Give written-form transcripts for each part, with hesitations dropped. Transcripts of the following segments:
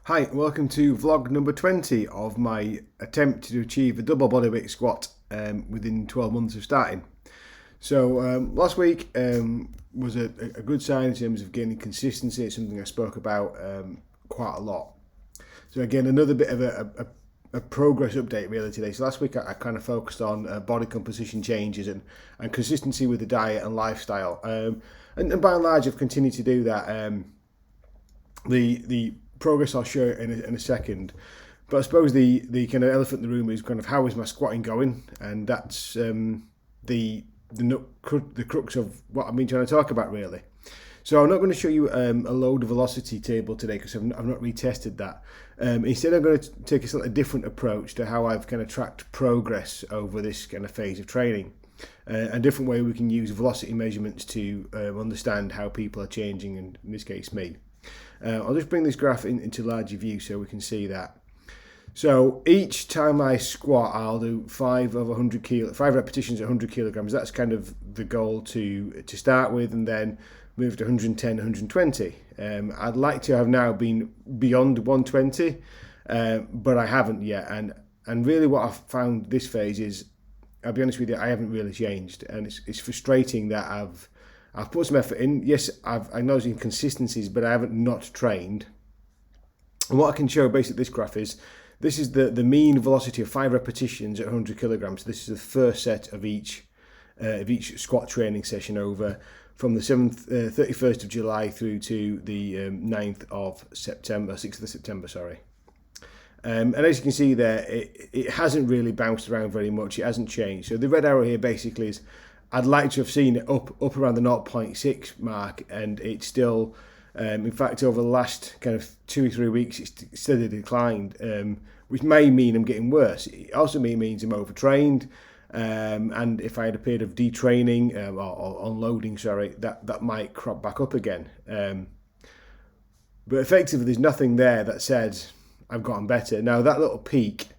Hi, welcome to vlog number 20 of my attempt to achieve a double bodyweight squat within 12 months of starting. So last week was a good sign in terms of gaining consistency. It's something I spoke about quite a lot. So again, another bit of a progress update really today. So last week I kind of focused on body composition changes and consistency with the diet and lifestyle. And by and large I've continued to do that. The progress I'll show in a second, but I suppose the kind of elephant in the room is kind of how is my squatting going, and that's the crux of what I've been trying to talk about really. So I'm not going to show you a load velocity table today because I've not retested that. Instead I'm going to take a slightly different approach to how I've kind of tracked progress over this kind of phase of training. A different way we can use velocity measurements to understand how people are changing, and in this case me. I'll just bring this graph into larger view so we can see that. So each time I squat, I'll do 5 repetitions at 100 kilograms. That's kind of the goal to start with, and then move to 110, 120. I'd like to have now been beyond 120, but I haven't yet. And really what I've found this phase is, I'll be honest with you, I haven't really changed, and it's frustrating that I've put some effort in. Yes, I've acknowledged inconsistencies, but I haven't not trained. And what I can show basically this graph is, this is the mean velocity of 5 repetitions at 100 kilograms. This is the first set of each squat training session over from the 31st of July through to the 6th of September, sorry. And as you can see there, it hasn't really bounced around very much. It hasn't changed. So the red arrow here basically is, I'd like to have seen it up around the 0.6 mark, and it's still, in fact, over the last kind of 2 or 3 weeks, it's steadily declined, which may mean I'm getting worse. It also means I'm overtrained, and if I had a period of detraining or unloading, that might crop back up again. But effectively, there's nothing there that says I've gotten better. Now, that little peak,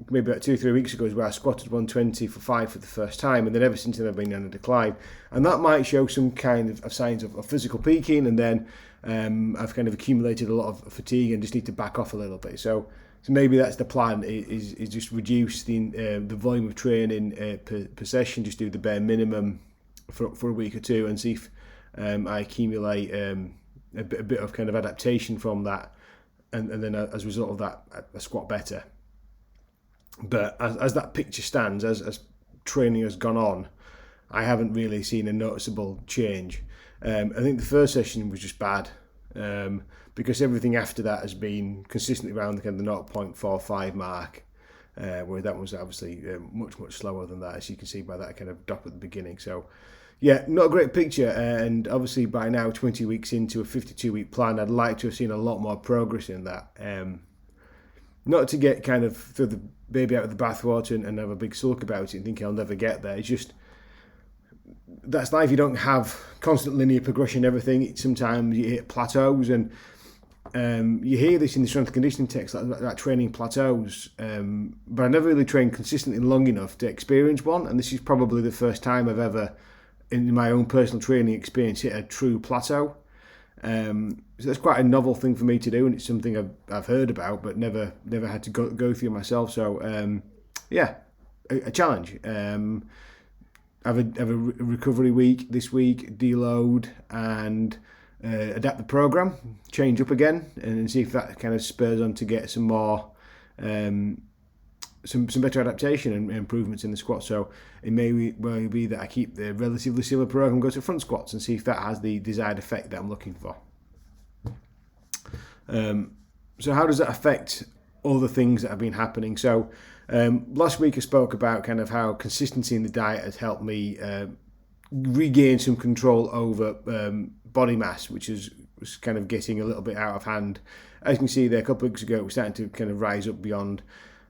maybe about 2 or 3 weeks ago, is where I squatted 120 for 5 for the first time, and then ever since then I've been on a decline, and that might show some kind of signs of physical peaking, and then I've kind of accumulated a lot of fatigue and just need to back off a little bit. So maybe that's the plan, is just reduce the volume of training per session, just do the bare minimum for a week or two, and see if I accumulate a bit of kind of adaptation from that, and then as a result of that I squat better. But as that picture stands, as training has gone on, I haven't really seen a noticeable change. I think the first session was just bad, because everything after that has been consistently around the kind of the 0.45 mark, where that was obviously much slower than that, as you can see by that kind of drop at the beginning. So yeah, not a great picture, and obviously by now 20 weeks into a 52-week plan, I'd like to have seen a lot more progress in that. Not to get kind of throw the baby out of the bathwater and have a big sulk about it and think I'll never get there. It's just, that's life. You don't have constant linear progression in everything. Sometimes you hit plateaus, and you hear this in the strength and conditioning text, like training plateaus, but I never really trained consistently long enough to experience one, and this is probably the first time I've ever, in my own personal training experience, hit a true plateau. So that's quite a novel thing for me to do, and it's something I've heard about but never had to go through myself. So yeah, a challenge. Have a recovery week this week, deload, and adapt the program, change up again, and see if that kind of spurs on to get some more some better adaptation and improvements in the squat. So it may well be that I keep the relatively similar program, go to front squats, and see if that has the desired effect that I'm looking for. So how does that affect all the things that have been happening? So last week I spoke about kind of how consistency in the diet has helped me regain some control over body mass, which was kind of getting a little bit out of hand. As you can see there, a couple of weeks ago it was starting to kind of rise up beyond.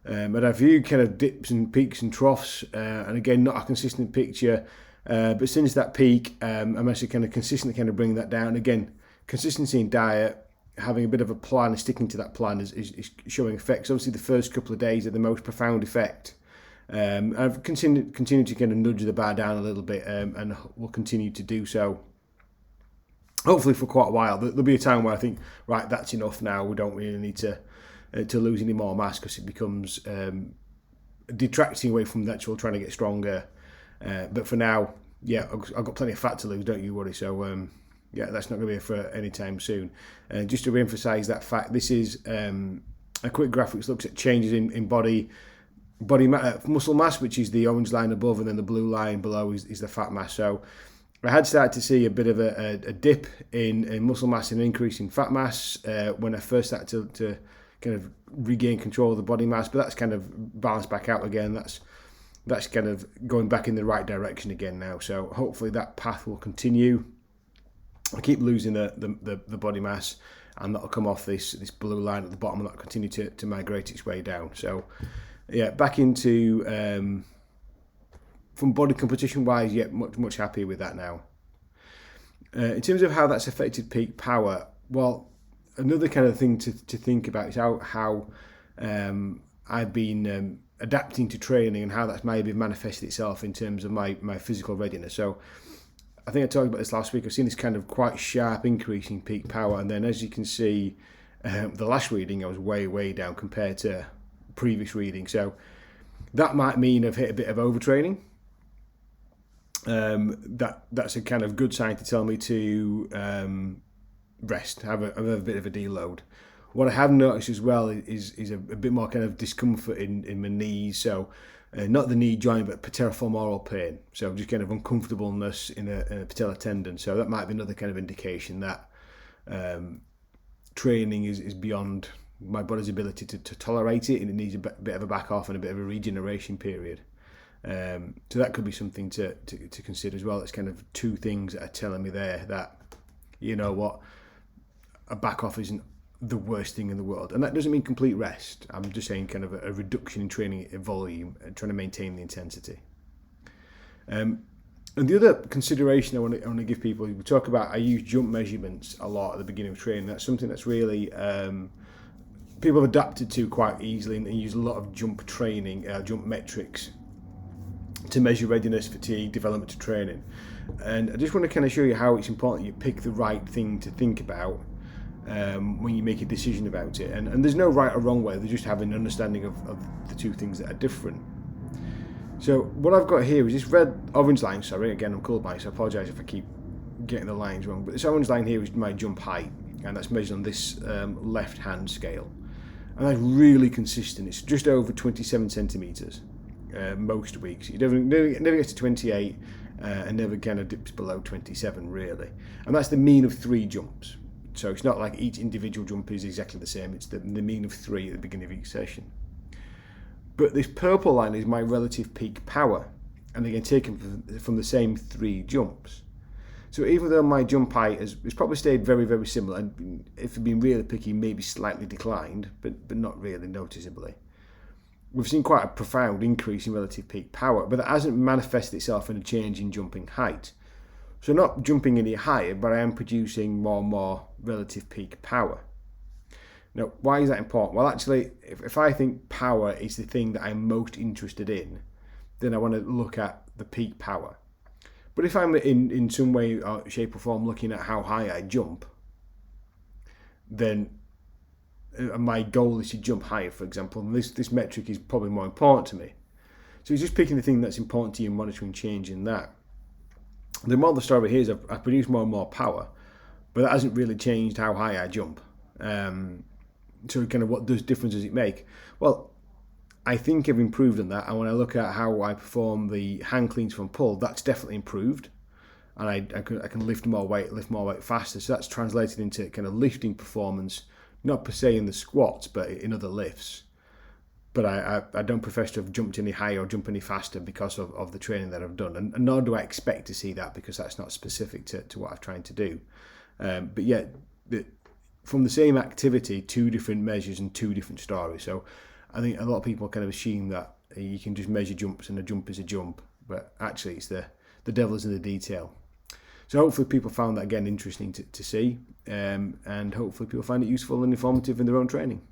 But I've viewed kind of dips and peaks and troughs, and again, not a consistent picture. But since that peak, I'm actually kind of consistently kind of bringing that down. Again, consistency in diet, having a bit of a plan and sticking to that plan is showing effects. Obviously, the first couple of days are the most profound effect. I've continued to kind of nudge the bar down a little bit, and will continue to do so hopefully for quite a while. There'll be a time where I think, right, that's enough now. We don't really need to lose any more mass, because it becomes detracting away from the actual trying to get stronger. But for now, yeah, I've got plenty of fat to lose, don't you worry. So yeah, that's not going to be for any time soon. And just to re-emphasise that fact, this is a quick graph which looks at changes in body muscle mass, which is the orange line above, and then the blue line below is the fat mass. So I had started to see a bit of a dip in muscle mass and an increase in fat mass when I first started to kind of regain control of the body mass, but that's kind of balanced back out again. That's kind of going back in the right direction again now. So hopefully that path will continue. I keep losing the body mass, and that'll come off this blue line at the bottom, and that'll continue to migrate its way down. So yeah, back into from body composition wise, yeah, much happier with that now. In terms of how that's affected peak power, well, another kind of thing to think about is how I've been adapting to training, and how that's maybe manifested itself in terms of my physical readiness. So I think I talked about this last week. I've seen this kind of quite sharp increase in peak power, and then as you can see, the last reading I was way down compared to previous reading. So that might mean I've hit a bit of overtraining. That's a kind of good sign to tell me to rest, have a bit of a deload. What I have noticed as well is a bit more kind of discomfort in my knees. So not the knee joint, but patellofemoral pain. So just kind of uncomfortableness in a patellar tendon. So that might be another kind of indication that training is beyond my body's ability to tolerate it, and it needs a bit of a back off and a bit of a regeneration period. So that could be something to consider as well. That's kind of two things that are telling me there that, you know what, a back off isn't the worst thing in the world. And that doesn't mean complete rest. I'm just saying kind of a reduction in training volume and trying to maintain the intensity. And the other consideration I want to give people, we talk about, I use jump measurements a lot at the beginning of training. That's something that's really people have adapted to quite easily, and use a lot of jump training, jump metrics to measure readiness, fatigue, development to training. And I just want to kind of show you how it's important you pick the right thing to think about when you make a decision about it. And there's no right or wrong way, they just have an understanding of the two things that are different. So what I've got here is this orange line, sorry, again I'm colourblind, so I apologise if I keep getting the lines wrong, but this orange line here is my jump height, and that's measured on this left hand scale. And that's really consistent. It's just over 27 centimetres most weeks. It never gets to 28 and never kind of dips below 27 really. And that's the mean of 3 jumps. So it's not like each individual jump is exactly the same. It's the mean of 3 at the beginning of each session. But this purple line is my relative peak power, and again taken from the same 3 jumps. So even though my jump height has probably stayed very similar, and if I've been really picky, maybe slightly declined, but not really noticeably, we've seen quite a profound increase in relative peak power, but that hasn't manifested itself in a change in jumping height. So not jumping any higher, but I am producing more and more relative peak power. Now, why is that important? Well, actually, if I think power is the thing that I'm most interested in, then I want to look at the peak power. But if I'm in some way, or shape or form looking at how high I jump, then my goal is to jump higher, for example, and this metric is probably more important to me. So it's just picking the thing that's important to you and monitoring change in that. The moral of the story here is I produce more and more power, but that hasn't really changed how high I jump. So kind of what difference does it make? Well, I think I've improved on that, and when I look at how I perform the hang cleans from pull, that's definitely improved, and I can lift more weight faster. So that's translated into kind of lifting performance, not per se in the squats, but in other lifts. But I don't profess to have jumped any higher or jump any faster because of the training that I've done, and nor do I expect to see that, because that's not specific to what I'm trying to do. But yet, from the same activity, 2 different measures and 2 different stories. So I think a lot of people kind of assume that you can just measure jumps and a jump is a jump, but actually it's the devil's in the detail. So hopefully people found that again interesting to see, and hopefully people find it useful and informative in their own training.